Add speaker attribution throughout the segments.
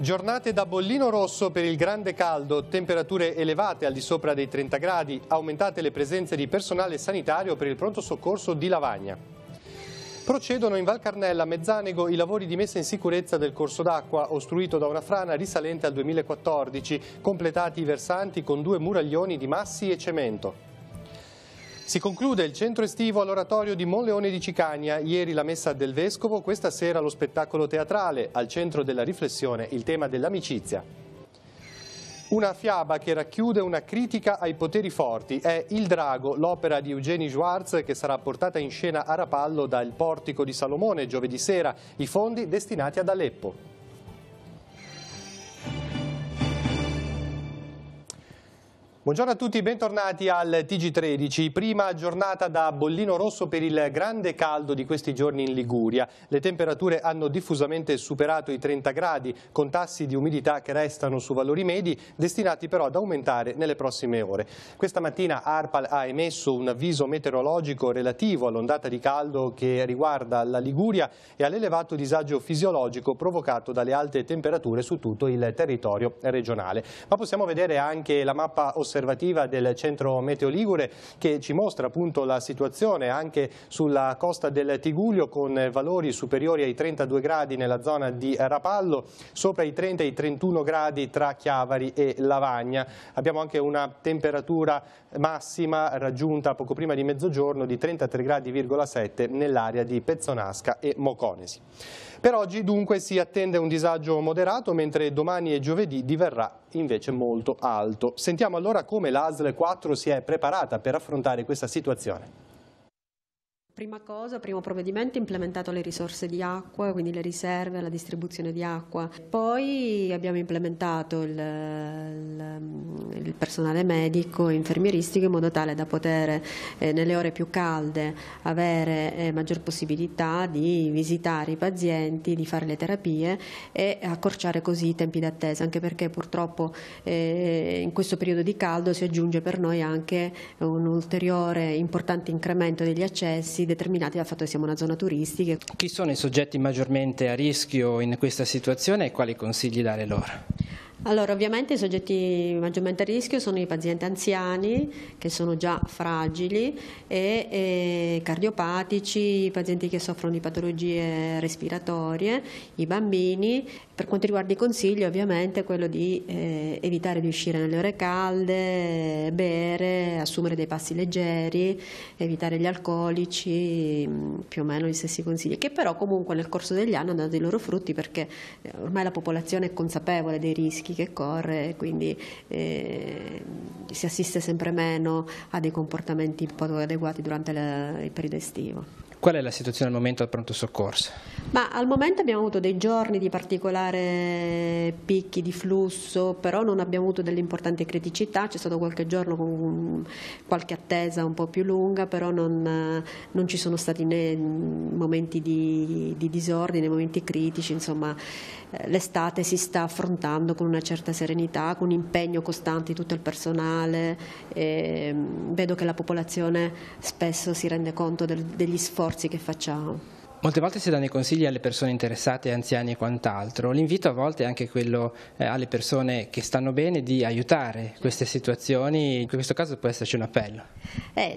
Speaker 1: Giornate da bollino rosso per il grande caldo, temperature elevate al di sopra dei 30 gradi, aumentate le presenze di personale sanitario per il pronto soccorso di Lavagna. Procedono in Val Carnella, Mezzanego, i lavori di messa in sicurezza del corso d'acqua, ostruito da una frana risalente al 2014, completati i versanti con 2 muraglioni di massi e cemento. Si conclude il centro estivo all'oratorio di Monleone di Cicagna. Ieri la messa del Vescovo, questa sera lo spettacolo teatrale. Al centro della riflessione il tema dell'amicizia. Una fiaba che racchiude una critica ai poteri forti. È Il Drago, l'opera di Eugeni Schwartz, che sarà portata in scena a Rapallo dal Portico di Salomone giovedì sera. I fondi destinati ad Aleppo. Buongiorno a tutti, bentornati al TG13. Prima giornata da bollino rosso per il grande caldo di questi giorni in Liguria. Le temperature hanno diffusamente superato i 30 gradi, con tassi di umidità che restano su valori medi, destinati però ad aumentare nelle prossime ore. Questa mattina ARPAL ha emesso un avviso meteorologico relativo all'ondata di caldo che riguarda la Liguria e all'elevato disagio fisiologico provocato dalle alte temperature su tutto il territorio regionale. Ma possiamo vedere anche la mappa osservativa del centro meteo ligure che ci mostra appunto la situazione anche sulla costa del Tigullio, con valori superiori ai 32 gradi nella zona di Rapallo, sopra i 30 e i 31 gradi tra Chiavari e Lavagna. Abbiamo anche una temperatura massima raggiunta poco prima di mezzogiorno di 33,7 gradi nell'area di Pezzonasca e Moconesi. Per oggi dunque si attende un disagio moderato, mentre domani e giovedì diverrà invece molto alto. Sentiamo allora come la ASL 4 si è preparata per affrontare questa situazione.
Speaker 2: Primo provvedimento, implementato le risorse di acqua, quindi le riserve, la distribuzione di acqua. Poi abbiamo implementato il personale medico e infermieristico in modo tale da poter nelle ore più calde avere maggior possibilità di visitare i pazienti, di fare le terapie e accorciare così i tempi d'attesa, anche perché purtroppo in questo periodo di caldo si aggiunge per noi anche un ulteriore importante incremento degli accessi determinati dal fatto che siamo una zona turistica.
Speaker 3: Chi sono i soggetti maggiormente a rischio in questa situazione e quali consigli dare loro?
Speaker 2: Allora, ovviamente i soggetti maggiormente a rischio sono i pazienti anziani, che sono già fragili, e cardiopatici, i pazienti che soffrono di patologie respiratorie, i bambini. Per quanto riguarda i consigli, ovviamente quello di evitare di uscire nelle ore calde, bere, assumere dei passi leggeri, evitare gli alcolici, più o meno gli stessi consigli, che però comunque nel corso degli anni hanno dato i loro frutti, perché ormai la popolazione è consapevole dei rischi che corre, quindi si assiste sempre meno a dei comportamenti poco adeguati durante il periodo estivo.
Speaker 3: Qual è la situazione al momento al pronto soccorso?
Speaker 2: Ma al momento abbiamo avuto dei giorni di particolare picchi di flusso, però non abbiamo avuto delle importanti criticità. C'è stato qualche giorno con qualche attesa un po' più lunga, però non ci sono stati né momenti di disordine, momenti critici. Insomma, l'estate si sta affrontando con una certa serenità, con un impegno costante di tutto il personale. Vedo che la popolazione spesso si rende conto degli sforzi che facciamo.
Speaker 3: Molte volte si danno i consigli alle persone interessate, anziani e quant'altro. L'invito a volte è anche quello alle persone che stanno bene di aiutare queste situazioni. In questo caso può esserci un appello.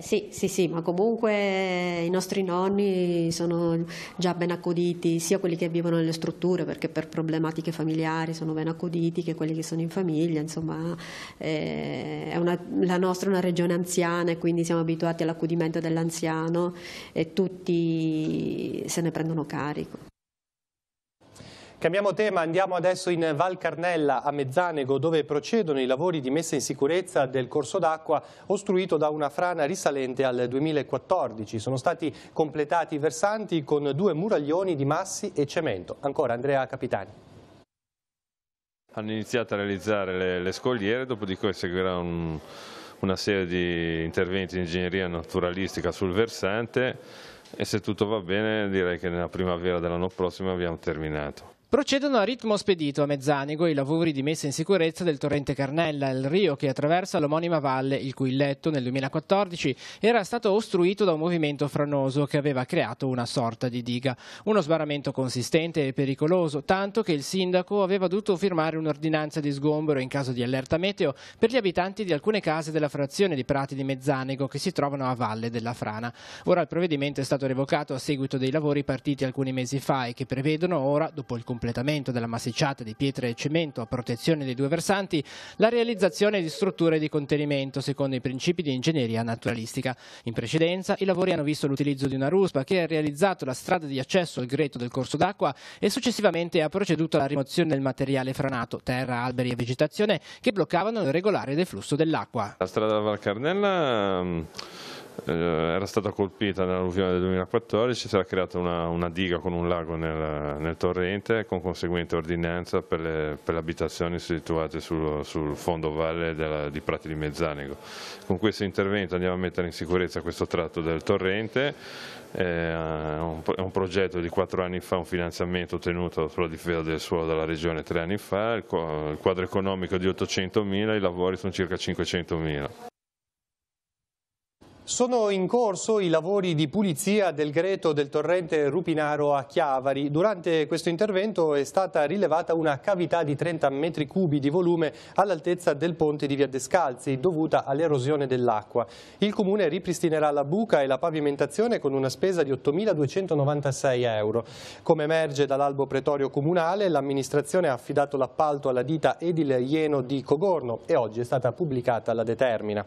Speaker 2: Sì, ma comunque i nostri nonni sono già ben accuditi, sia quelli che vivono nelle strutture, perché per problematiche familiari sono ben accuditi, che quelli che sono in famiglia. Insomma, la nostra è una regione anziana e quindi siamo abituati all'accudimento dell'anziano e tutti se ne prendono carico.
Speaker 1: Cambiamo tema, andiamo adesso in Val Carnella a Mezzanego, dove procedono i lavori di messa in sicurezza del corso d'acqua ostruito da una frana risalente al 2014. Sono stati completati i versanti con 2 muraglioni di massi e cemento. Ancora Andrea Capitani.
Speaker 4: Hanno iniziato a realizzare le scogliere, dopodiché seguirà una serie di interventi di ingegneria naturalistica sul versante e se tutto va bene direi che nella primavera dell'anno prossimo abbiamo terminato.
Speaker 3: Procedono a ritmo spedito a Mezzanico i lavori di messa in sicurezza del torrente Carnella, il rio che attraversa l'omonima valle, il cui letto nel 2014 era stato ostruito da un movimento franoso che aveva creato una sorta di diga. Uno sbarramento consistente e pericoloso, tanto che il sindaco aveva dovuto firmare un'ordinanza di sgombero in caso di allerta meteo per gli abitanti di alcune case della frazione di Prati di Mezzanico che si trovano a valle della frana. Ora il provvedimento è stato revocato a seguito dei lavori partiti alcuni mesi fa e che prevedono ora, dopo il completamento della massicciata di pietre e cemento a protezione dei due versanti, la realizzazione di strutture di contenimento secondo i principi di ingegneria naturalistica. In precedenza i lavori hanno visto l'utilizzo di una ruspa che ha realizzato la strada di accesso al greto del corso d'acqua e successivamente ha proceduto alla rimozione del materiale franato, terra, alberi e vegetazione che bloccavano il regolare deflusso dell'acqua.
Speaker 4: La strada Val Carnella era stata colpita nell'alluvione del 2014, si era creata una diga con un lago nel torrente con conseguente ordinanza per le abitazioni situate sul fondo valle di Prati di Mezzanico. Con questo intervento andiamo a mettere in sicurezza questo tratto del torrente. È un progetto di 4 anni fa, un finanziamento ottenuto sulla difesa del suolo dalla Regione 3 anni fa, il quadro economico di 800.000, i lavori sono circa 500.000.
Speaker 1: Sono in corso i lavori di pulizia del greto del torrente Rupinaro a Chiavari. Durante questo intervento è stata rilevata una cavità di 30 metri cubi di volume all'altezza del ponte di Via Descalzi, dovuta all'erosione dell'acqua. Il Comune ripristinerà la buca e la pavimentazione con una spesa di 8.296 euro. Come emerge dall'albo pretorio comunale, l'amministrazione ha affidato l'appalto alla ditta Edil Ieno di Cogorno e oggi è stata pubblicata la determina.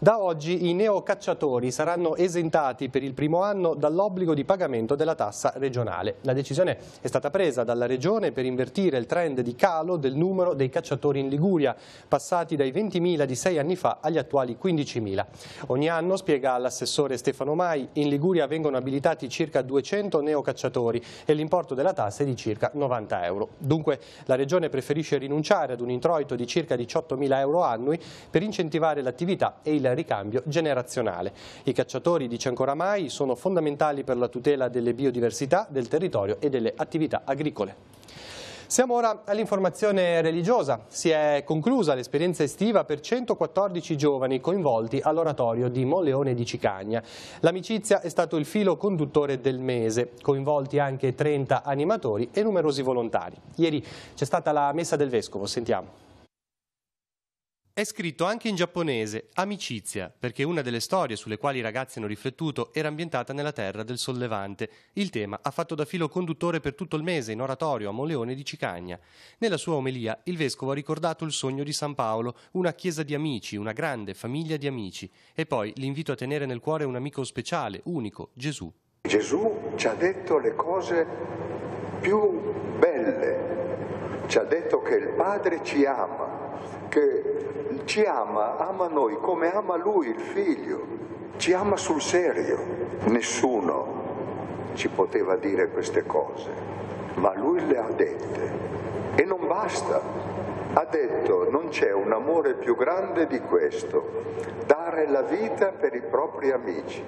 Speaker 1: Da oggi i neocacciatori saranno esentati per il primo anno dall'obbligo di pagamento della tassa regionale. La decisione è stata presa dalla Regione per invertire il trend di calo del numero dei cacciatori in Liguria, passati dai 20.000 di 6 anni fa agli attuali 15.000. Ogni anno, spiega l'assessore Stefano Mai, in Liguria vengono abilitati circa 200 neocacciatori e l'importo della tassa è di circa 90 euro. Dunque la Regione preferisce rinunciare ad un introito di circa 18.000 euro annui per incentivare l'attività e il ricambio generazionale. I cacciatori, dice ancora Mai, sono fondamentali per la tutela delle biodiversità, del territorio e delle attività agricole. Siamo ora all'informazione religiosa. Si è conclusa l'esperienza estiva per 114 giovani coinvolti all'oratorio di Monleone di Cicagna. L'amicizia è stato il filo conduttore del mese, coinvolti anche 30 animatori e numerosi volontari. Ieri c'è stata la messa del vescovo, sentiamo. È scritto anche in giapponese, Amicizia, perché una delle storie sulle quali i ragazzi hanno riflettuto era ambientata nella terra del Sollevante. Il tema ha fatto da filo conduttore per tutto il mese in oratorio a Monleone di Cicagna. Nella sua omelia il vescovo ha ricordato il sogno di San Paolo, una chiesa di amici, una grande famiglia di amici, e poi l'invito a tenere nel cuore un amico speciale, unico, Gesù.
Speaker 5: Gesù ci ha detto le cose più belle, ci ha detto che il Padre ci ama, che ci ama noi come ama Lui, il Figlio, ci ama sul serio. Nessuno ci poteva dire queste cose, ma Lui le ha dette. E non basta, ha detto non c'è un amore più grande di questo, dare la vita per i propri amici.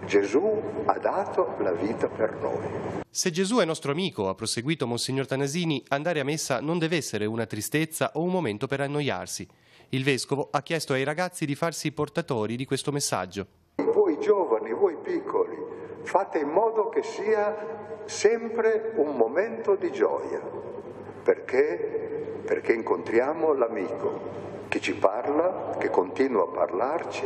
Speaker 5: Gesù ha dato la vita per noi.
Speaker 1: Se Gesù è nostro amico, ha proseguito Monsignor Tanasini, andare a messa non deve essere una tristezza o un momento per annoiarsi. Il Vescovo ha chiesto ai ragazzi di farsi portatori di questo messaggio.
Speaker 5: Voi giovani, voi piccoli, fate in modo che sia sempre un momento di gioia. Perché? Perché incontriamo l'amico che ci parla, che continua a parlarci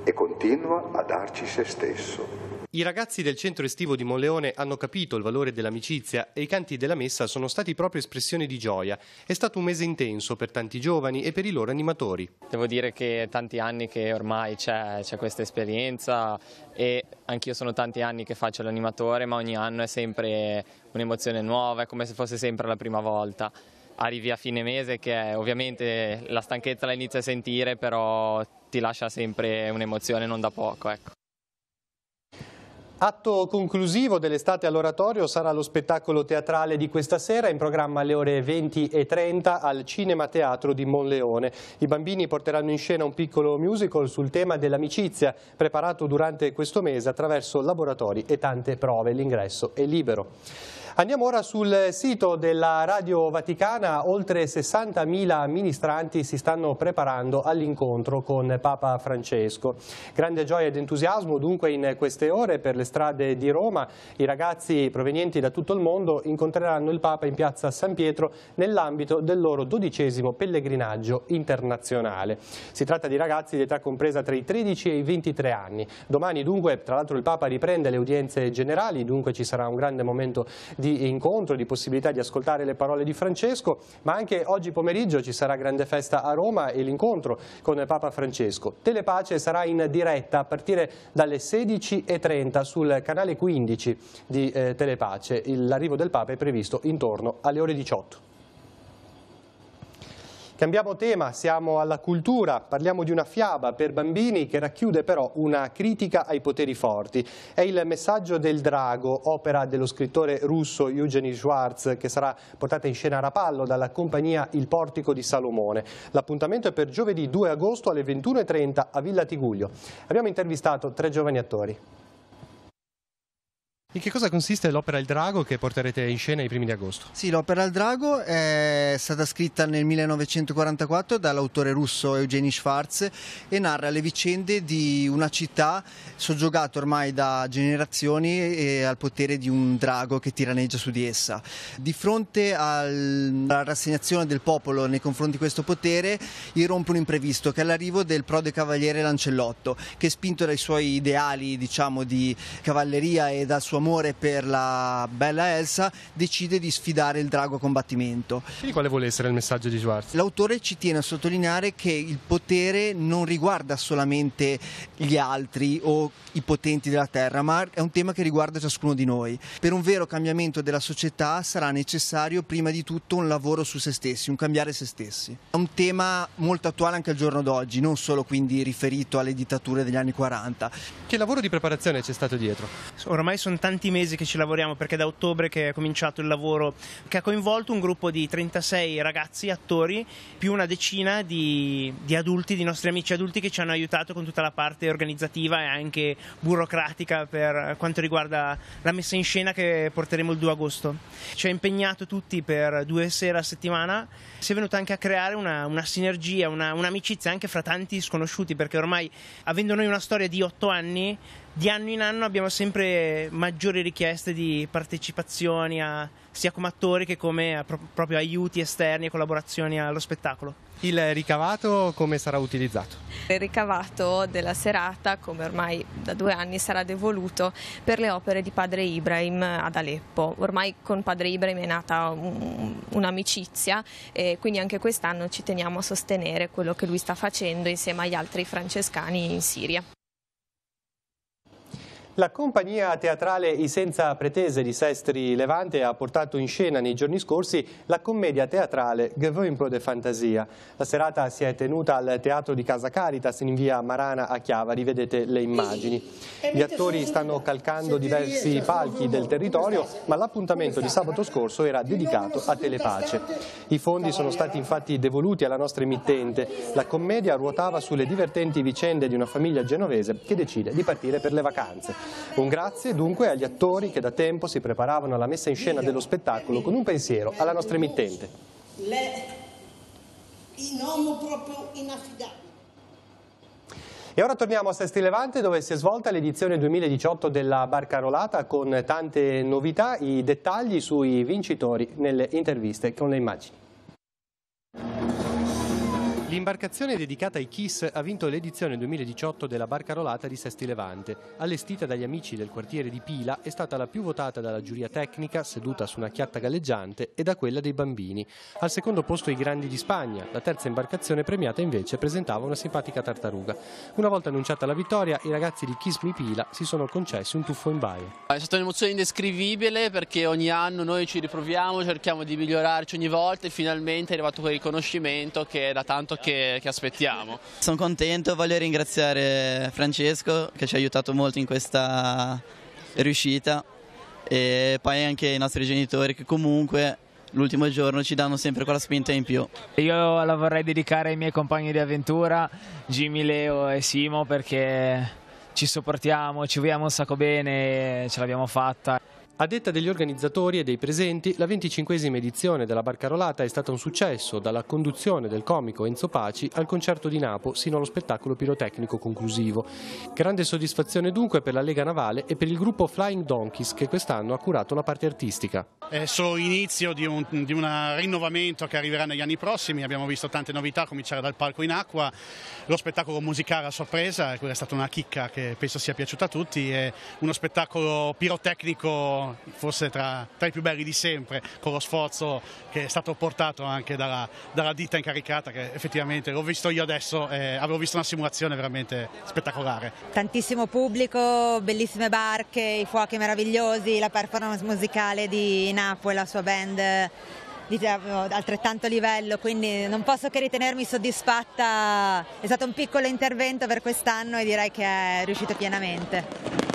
Speaker 5: e continua a darci se stesso.
Speaker 1: I ragazzi del centro estivo di Monleone hanno capito il valore dell'amicizia e i canti della messa sono stati proprio espressione di gioia. È stato un mese intenso per tanti giovani e per i loro animatori.
Speaker 6: Devo dire che è tanti anni che ormai c'è questa esperienza e anch'io sono tanti anni che faccio l'animatore, ma ogni anno è sempre un'emozione nuova, è come se fosse sempre la prima volta. Arrivi a fine mese che ovviamente la stanchezza la inizi a sentire, però ti lascia sempre un'emozione non da poco, ecco.
Speaker 1: Atto conclusivo dell'estate all'oratorio sarà lo spettacolo teatrale di questa sera, in programma alle ore 20:30 al Cinema Teatro di Monleone. I bambini porteranno in scena un piccolo musical sul tema dell'amicizia, preparato durante questo mese attraverso laboratori e tante prove. L'ingresso è libero. Andiamo ora sul sito della Radio Vaticana. Oltre 60.000 ministranti si stanno preparando all'incontro con Papa Francesco. Grande gioia ed entusiasmo dunque in queste ore per le strade di Roma. I ragazzi provenienti da tutto il mondo incontreranno il Papa in piazza San Pietro nell'ambito del loro 12° pellegrinaggio internazionale. Si tratta di ragazzi di età compresa tra i 13 e i 23 anni. Domani dunque, tra l'altro, il Papa riprende le udienze generali, dunque ci sarà un grande momento di incontro, di possibilità di ascoltare le parole di Francesco, ma anche oggi pomeriggio ci sarà grande festa a Roma e l'incontro con Papa Francesco. Telepace sarà in diretta a partire dalle 16:30 sul canale 15 di Telepace. L'arrivo del Papa è previsto intorno alle ore 18. Cambiamo tema, siamo alla cultura, parliamo di una fiaba per bambini che racchiude però una critica ai poteri forti. È il Messaggio del drago, opera dello scrittore russo Eugeni Schwartz, che sarà portata in scena a Rapallo dalla compagnia Il Portico di Salomone. L'appuntamento è per giovedì 2 agosto alle 21:30 a Villa Tiguglio. Abbiamo intervistato 3 giovani attori. In che cosa consiste l'opera Il Drago che porterete in scena i primi di agosto?
Speaker 7: Sì, l'opera Il Drago è stata scritta nel 1944 dall'autore russo Eugeni Schwartz e narra le vicende di una città soggiogata ormai da generazioni al potere di un drago che tiraneggia su di essa. Di fronte alla rassegnazione del popolo nei confronti di questo potere, irrompe un imprevisto che è l'arrivo del prode cavaliere Lancellotto, che spinto dai suoi ideali, diciamo, di cavalleria e dal suo amore per la bella Elsa, decide di sfidare il drago a combattimento.
Speaker 1: Quindi quale vuole essere il messaggio di Schwartz?
Speaker 7: L'autore ci tiene a sottolineare che il potere non riguarda solamente gli altri o i potenti della terra, ma è un tema che riguarda ciascuno di noi. Per un vero cambiamento della società sarà necessario prima di tutto un lavoro su se stessi, un cambiare se stessi. È un tema molto attuale anche al giorno d'oggi, non solo quindi riferito alle dittature degli anni 40.
Speaker 1: Che lavoro di preparazione c'è stato dietro?
Speaker 8: Ormai sono tanti mesi che ci lavoriamo, perché da ottobre che è cominciato il lavoro, che ha coinvolto un gruppo di 36 ragazzi attori più una decina di adulti, di nostri amici adulti, che ci hanno aiutato con tutta la parte organizzativa e anche burocratica per quanto riguarda la messa in scena che porteremo il 2 agosto. Ci ha impegnato tutti per 2 sere a settimana, si è venuta anche a creare una sinergia, un'amicizia anche fra tanti sconosciuti, perché ormai, avendo noi una storia di 8 anni, di anno in anno abbiamo sempre maggiori richieste di partecipazioni sia come attori che come proprio aiuti esterni e collaborazioni allo spettacolo.
Speaker 1: Il ricavato come sarà utilizzato?
Speaker 9: Il ricavato della serata, come ormai da 2 anni, sarà devoluto per le opere di padre Ibrahim ad Aleppo. Ormai con padre Ibrahim è nata un'amicizia e quindi anche quest'anno ci teniamo a sostenere quello che lui sta facendo insieme agli altri francescani in Siria.
Speaker 1: La compagnia teatrale I Senza Pretese di Sestri Levante ha portato in scena nei giorni scorsi la commedia teatrale Gevöhnbrot de Fantasia. La serata si è tenuta al Teatro di Casa Caritas in via Marana a Chiavari, vedete le immagini. Gli attori stanno calcando diversi palchi del territorio, ma l'appuntamento di sabato scorso era dedicato a Telepace. I fondi sono stati infatti devoluti alla nostra emittente. La commedia ruotava sulle divertenti vicende di una famiglia genovese che decide di partire per le vacanze. Un grazie dunque agli attori che da tempo si preparavano alla messa in scena dello spettacolo con un pensiero alla nostra emittente.
Speaker 10: Un uomo proprio inaffidabile.
Speaker 1: E ora torniamo a Sestri Levante, dove si è svolta l'edizione 2018 della Barcarolata con tante novità. I dettagli sui vincitori nelle interviste con le immagini. L'imbarcazione dedicata ai Kiss ha vinto l'edizione 2018 della Barcarolata di Sestri Levante. Allestita dagli amici del quartiere di Pila, è stata la più votata dalla giuria tecnica, seduta su una chiatta galleggiante, e da quella dei bambini. Al secondo posto i Grandi di Spagna. La terza imbarcazione premiata invece presentava una simpatica tartaruga. Una volta annunciata la vittoria, i ragazzi di Kiss Me Pila si sono concessi un tuffo in baia.
Speaker 11: È stata un'emozione indescrivibile, perché ogni anno noi ci riproviamo, cerchiamo di migliorarci ogni volta e finalmente è arrivato quel riconoscimento che è da tanto che aspettiamo.
Speaker 12: Sono contento, voglio ringraziare Francesco che ci ha aiutato molto in questa riuscita, e poi anche i nostri genitori che comunque l'ultimo giorno ci danno sempre quella spinta in più.
Speaker 13: Io la vorrei dedicare ai miei compagni di avventura, Jimmy, Leo e Simo, perché ci sopportiamo, ci vogliamo un sacco bene e ce l'abbiamo fatta.
Speaker 1: A detta degli organizzatori e dei presenti, la 25esima edizione della Barcarolata è stata un successo, dalla conduzione del comico Enzo Paci al concerto di Napo sino allo spettacolo pirotecnico conclusivo. Grande soddisfazione dunque per la Lega Navale e per il gruppo Flying Donkeys che quest'anno ha curato la parte artistica.
Speaker 14: È solo l'inizio di un rinnovamento che arriverà negli anni prossimi. Abbiamo visto tante novità, a cominciare dal palco in acqua, lo spettacolo musicale a sorpresa, quella è stata una chicca che penso sia piaciuta a tutti, e uno spettacolo pirotecnico forse tra i più belli di sempre, con lo sforzo che è stato portato anche dalla ditta incaricata, che effettivamente l'ho visto io adesso, avevo visto una simulazione veramente spettacolare.
Speaker 15: Tantissimo pubblico, bellissime barche, i fuochi meravigliosi, la performance musicale di Napo e la sua band di altrettanto livello, quindi non posso che ritenermi soddisfatta. È stato un piccolo intervento per quest'anno e direi che è riuscito pienamente.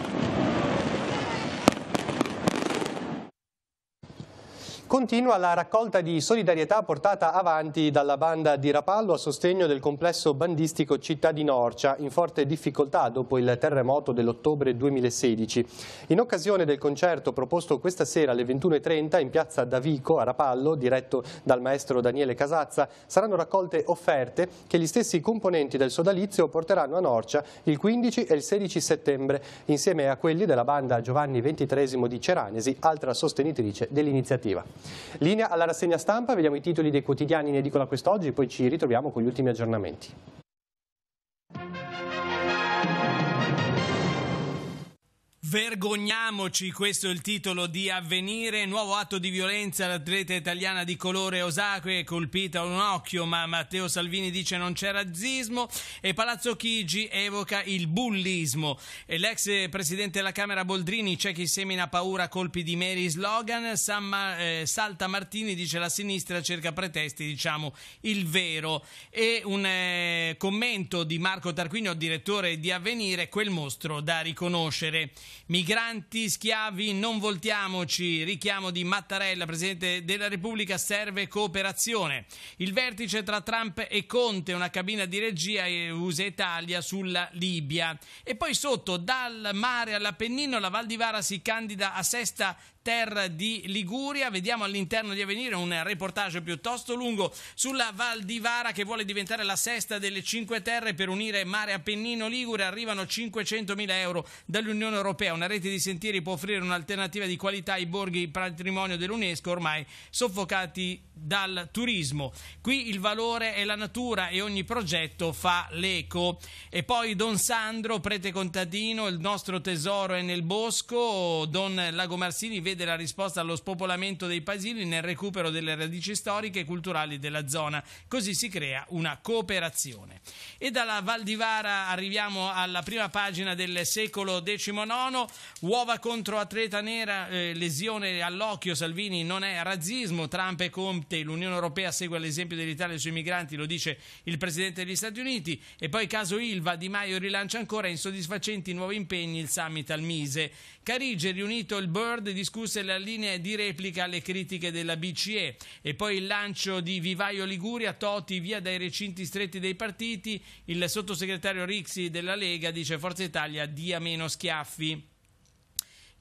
Speaker 1: Continua la raccolta di solidarietà portata avanti dalla banda di Rapallo a sostegno del complesso bandistico Città di Norcia, in forte difficoltà dopo il terremoto dell'ottobre 2016. In occasione del concerto proposto questa sera alle 21:30 in piazza Davico a Rapallo, diretto dal maestro Daniele Casazza, saranno raccolte offerte che gli stessi componenti del sodalizio porteranno a Norcia il 15 e il 16 settembre, insieme a quelli della banda Giovanni XXIII di Ceranesi, altra sostenitrice dell'iniziativa. Linea alla rassegna stampa, vediamo i titoli dei quotidiani in edicola quest'oggi, poi ci ritroviamo con gli ultimi aggiornamenti.
Speaker 16: Vergogniamoci, questo è il titolo di Avvenire. Nuovo atto di violenza, l'atleta italiana di colore Osaka colpita a un occhio, ma Matteo Salvini dice non c'è razzismo, e Palazzo Chigi evoca il bullismo. E l'ex presidente della Camera Boldrini, c'è chi semina paura a colpi di meri slogan. Salta Martini dice la sinistra cerca pretesti, diciamo il vero. E un commento di Marco Tarquinio, direttore di Avvenire, quel mostro da riconoscere. Migranti, schiavi, non voltiamoci, richiamo di Mattarella, Presidente della Repubblica, serve cooperazione. Il vertice tra Trump e Conte, una cabina di regia USA Italia sulla Libia. E poi sotto, dal mare all'Appennino, la Val di Vara si candida a sesta terra di Liguria. Vediamo all'interno di Avvenire un reportage piuttosto lungo sulla Val di Vara che vuole diventare la sesta delle 5 terre per unire mare Appennino Ligure. Arrivano 500.000 euro dall'Unione Europea. Una rete di sentieri può offrire un'alternativa di qualità ai borghi patrimonio dell'UNESCO ormai soffocati dal turismo. Qui il valore è la natura e ogni progetto fa l'eco. E poi Don Sandro, prete contadino, il nostro tesoro è nel bosco. Don Lago Marsini vede la risposta allo spopolamento dei paesini nel recupero delle radici storiche e culturali della zona. Così si crea una cooperazione. E dalla Val di Vara arriviamo alla prima pagina del Secolo XIX. Uova contro atleta nera, lesione all'occhio, Salvini non è razzismo, Trump e Conte, l'Unione Europea segue l'esempio dell'Italia sui migranti, lo dice il Presidente degli Stati Uniti. E poi caso Ilva, Di Maio rilancia ancora, insoddisfacenti nuovi impegni, il summit al Mise. Carige, riunito il Bird, discusse la linea di replica alle critiche della BCE. E poi il lancio di Vivaio Liguria, Toti via dai recinti stretti dei partiti, il sottosegretario Rixi della Lega dice Forza Italia dia meno schiaffi.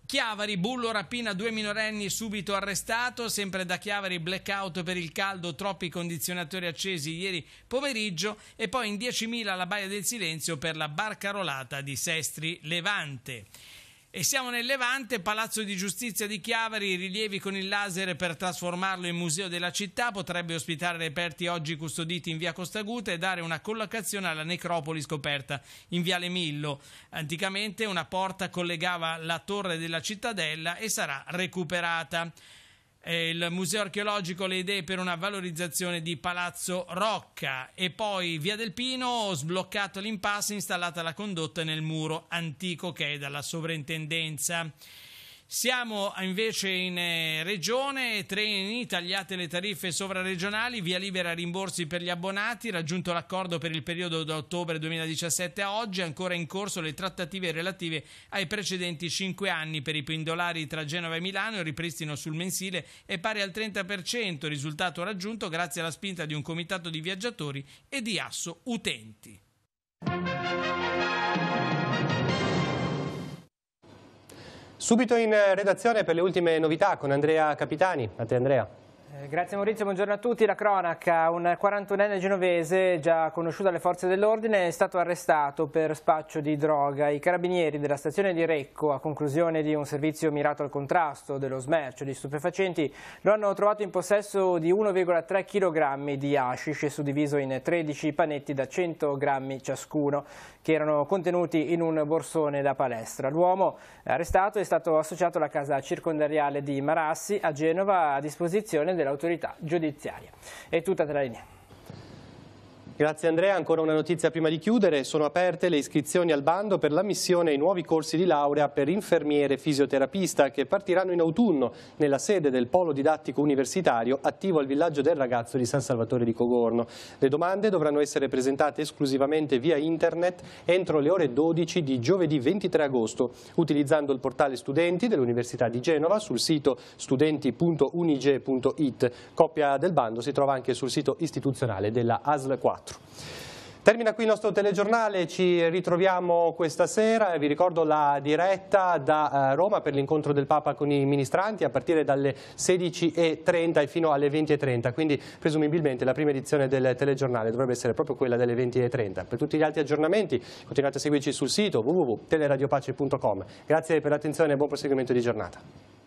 Speaker 16: Chiavari, bullo rapina 2 minorenni subito arrestato, sempre da Chiavari blackout per il caldo, troppi condizionatori accesi ieri pomeriggio. E poi in 10.000 la Baia del Silenzio per la barcarolata di Sestri Levante. E siamo nel Levante, Palazzo di Giustizia di Chiavari, rilievi con il laser per trasformarlo in museo della città, potrebbe ospitare reperti oggi custoditi in via Costaguta e dare una collocazione alla necropoli scoperta in viale Millo. Anticamente una porta collegava la torre della cittadella e sarà recuperata. Il museo archeologico, le idee per una valorizzazione di Palazzo Rocca. E poi via del Pino, sbloccato l'impasse, installata la condotta nel muro antico che è dalla sovrintendenza. Siamo invece in regione, treni, tagliate le tariffe sovraregionali, via libera rimborsi per gli abbonati, raggiunto l'accordo per il periodo da ottobre 2017 a oggi, ancora in corso le trattative relative ai precedenti 5 anni per i pendolari tra Genova e Milano, il ripristino sul mensile è pari al 30%, risultato raggiunto grazie alla spinta di un comitato di viaggiatori e di Asso Utenti.
Speaker 1: Subito in redazione per le ultime novità con Andrea Capitani. A te Andrea.
Speaker 3: Grazie Maurizio, buongiorno a tutti. La cronaca, un 41enne genovese già conosciuto alle forze dell'ordine è stato arrestato per spaccio di droga. I carabinieri della stazione di Recco, a conclusione di un servizio mirato al contrasto dello smercio di stupefacenti, lo hanno trovato in possesso di 1,3 kg di hashish suddiviso in 13 panetti da 100 grammi ciascuno, che erano contenuti in un borsone da palestra. L'uomo arrestato è stato associato alla casa circondariale di Marassi a Genova a disposizione dell'autorità giudiziaria. È tutta della linea.
Speaker 1: Grazie Andrea, ancora una notizia prima di chiudere. Sono aperte le iscrizioni al bando per l'ammissione ai nuovi corsi di laurea per infermiere e fisioterapista che partiranno in autunno nella sede del Polo Didattico Universitario attivo al Villaggio del Ragazzo di San Salvatore di Cogorno. Le domande dovranno essere presentate esclusivamente via internet entro le ore 12 di giovedì 23 agosto, utilizzando il portale studenti dell'Università di Genova sul sito studenti.unige.it. Copia del bando si trova anche sul sito istituzionale della ASL 4. Termina qui il nostro telegiornale, ci ritroviamo questa sera. Vi ricordo la diretta da Roma per l'incontro del Papa con i ministranti a partire dalle 16:30 e fino alle 20:30, quindi presumibilmente la prima edizione del telegiornale dovrebbe essere proprio quella delle 20:30. Per tutti gli altri aggiornamenti continuate a seguirci sul sito www.teleradiopace.com. Grazie per l'attenzione e buon proseguimento di giornata.